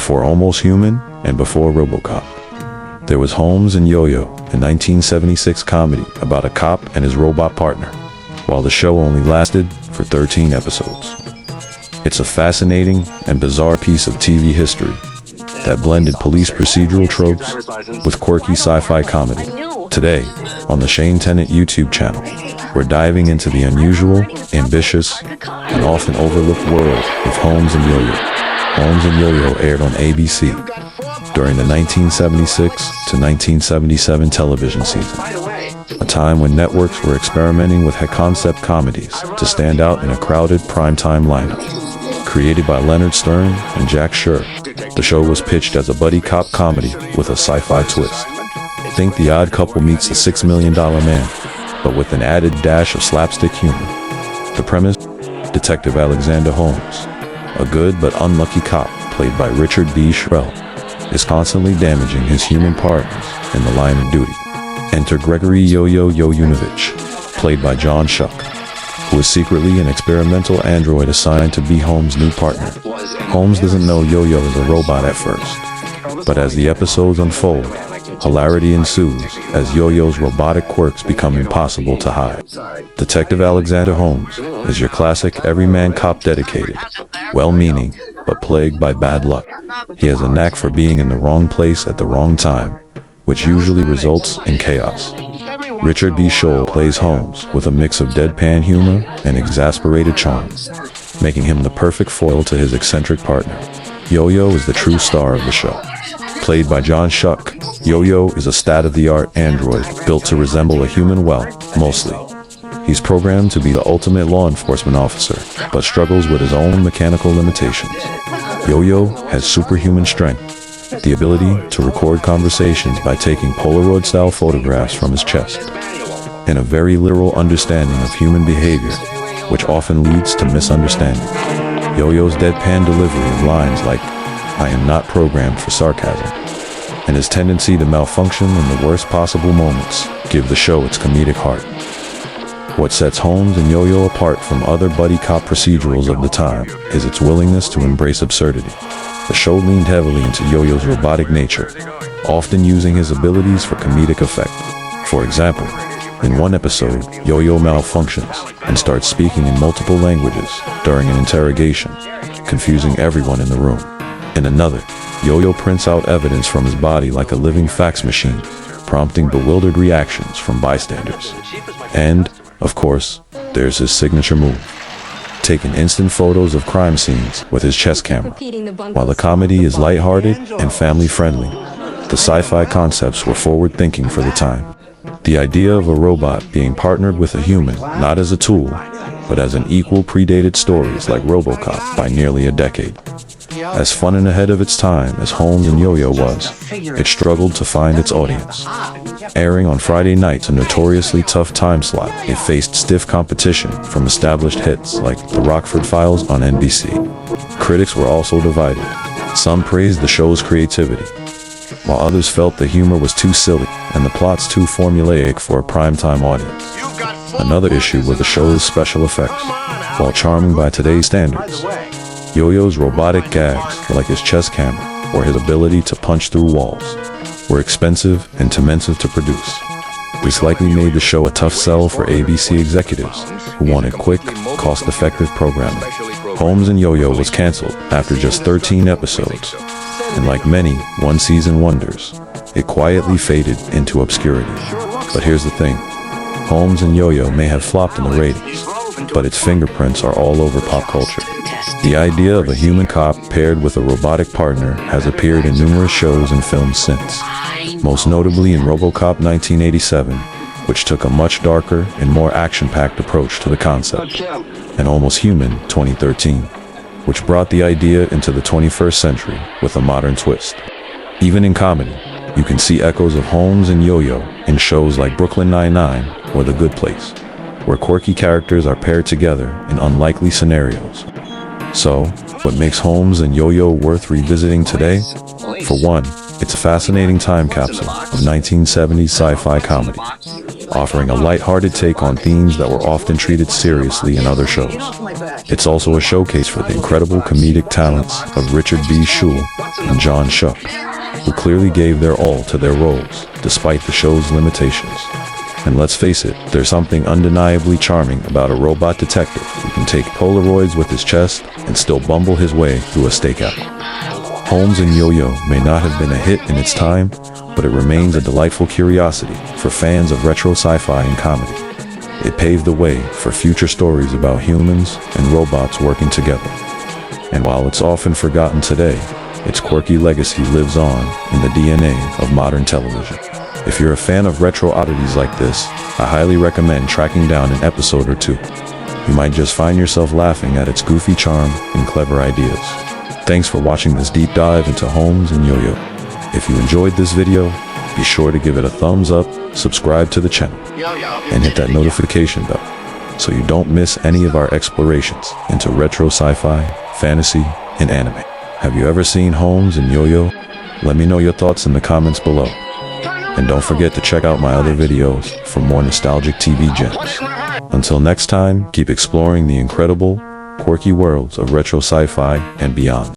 before Almost Human and before RoboCop. There was Holmes and Yoyo, a 1976 comedy about a cop and his robot partner, while the show only lasted for 13 episodes. It's a fascinating and bizarre piece of TV history that blended police procedural tropes with quirky sci-fi comedy. Today, on the Shane Tennant YouTube channel, we're diving into the unusual, ambitious, and often overlooked world of Holmes and Yoyo. Holmes and Yoyo aired on ABC during the 1976 to 1977 television season, a time when networks were experimenting with concept comedies to stand out in a crowded primetime lineup. Created by Leonard Stern and Jack Schur, the show was pitched as a buddy cop comedy with a sci-fi twist. Think The Odd Couple meets The $6 Million Man, but with an added dash of slapstick humor. The premise: Detective Alexander Holmes, a good but unlucky cop played by Richard B. Shrell, is constantly damaging his human partners in the line of duty. Enter Gregory Yoyo Yoyunovich, played by John Schuck, who is secretly an experimental android assigned to be Holmes' new partner. Holmes doesn't know Yoyo is a robot at first, but as the episodes unfold, hilarity ensues as Yoyo's robotic quirks become impossible to hide. Detective Alexander Holmes is your classic everyman cop, dedicated, well-meaning, but plagued by bad luck. He has a knack for being in the wrong place at the wrong time, which usually results in chaos. Richard B. Shrell plays Holmes with a mix of deadpan humor and exasperated charm, making him the perfect foil to his eccentric partner. Yoyo is the true star of the show. Played by John Schuck, Yoyo is a state-of-the-art android built to resemble a human, mostly. He's programmed to be the ultimate law enforcement officer, but struggles with his own mechanical limitations. Yoyo has superhuman strength, the ability to record conversations by taking Polaroid-style photographs from his chest, and a very literal understanding of human behavior, which often leads to misunderstanding. Yoyo's deadpan delivery of lines like, "I am not programmed for sarcasm," and his tendency to malfunction in the worst possible moments give the show its comedic heart. What sets Holmes and Yoyo apart from other buddy cop procedurals of the time is its willingness to embrace absurdity. The show leaned heavily into Yoyo's robotic nature, often using his abilities for comedic effect. For example, in one episode, Yoyo malfunctions and starts speaking in multiple languages during an interrogation, confusing everyone in the room. In another, Yoyo prints out evidence from his body like a living fax machine, prompting bewildered reactions from bystanders. And, of course, there's his signature move: taking instant photos of crime scenes with his chest camera. While the comedy is lighthearted and family-friendly, the sci-fi concepts were forward-thinking for the time. The idea of a robot being partnered with a human, not as a tool, but as an equal, predated stories like RoboCop by nearly a decade. As fun and ahead of its time as Holmes and Yoyo was, it struggled to find its audience. Airing on Friday nights, a notoriously tough time slot, it faced stiff competition from established hits like The Rockford Files on NBC. Critics were also divided. Some praised the show's creativity, while others felt the humor was too silly and the plots too formulaic for a primetime audience. Another issue were the show's special effects. While charming by today's standards, Yoyo's robotic gags, like his chest camera or his ability to punch through walls, were expensive and tormentive to produce. This likely made the show a tough sell for ABC executives who wanted quick, cost-effective programming. Holmes and Yoyo was canceled after just 13 episodes, and like many one-season wonders, it quietly faded into obscurity. But here's the thing: Holmes and Yoyo may have flopped in the ratings, but its fingerprints are all over pop culture. The idea of a human cop paired with a robotic partner has appeared in numerous shows and films since, most notably in RoboCop 1987, which took a much darker and more action-packed approach to the concept, and Almost Human 2013, which brought the idea into the 21st century with a modern twist. Even in comedy, you can see echoes of Holmes and Yoyo in shows like Brooklyn Nine-Nine or The Good Place, where quirky characters are paired together in unlikely scenarios. So, what makes Holmes and Yoyo worth revisiting today? For one, it's a fascinating time capsule of 1970s sci-fi comedy. offering a light-hearted take on themes that were often treated seriously in other shows. It's also a showcase for the incredible comedic talents of Richard B. Schull and John Schuck, who clearly gave their all to their roles, despite the show's limitations. And let's face it, there's something undeniably charming about a robot detective who can take Polaroids with his chest and still bumble his way through a stakeout. Holmes and Yoyo may not have been a hit in its time, but it remains a delightful curiosity for fans of retro sci-fi and comedy. It paved the way for future stories about humans and robots working together. And while it's often forgotten today, its quirky legacy lives on in the DNA of modern television. If you're a fan of retro oddities like this, I highly recommend tracking down an episode or two. You might just find yourself laughing at its goofy charm and clever ideas. Thanks for watching this deep dive into Holmes and Yoyo. If you enjoyed this video, be sure to give it a thumbs up, subscribe to the channel, and hit that notification bell so you don't miss any of our explorations into retro sci-fi, fantasy, and anime. Have you ever seen Holmes and Yoyo? Let me know your thoughts in the comments below. And don't forget to check out my other videos for more nostalgic TV gems. Until next time, keep exploring the incredible, quirky worlds of retro sci-fi and beyond.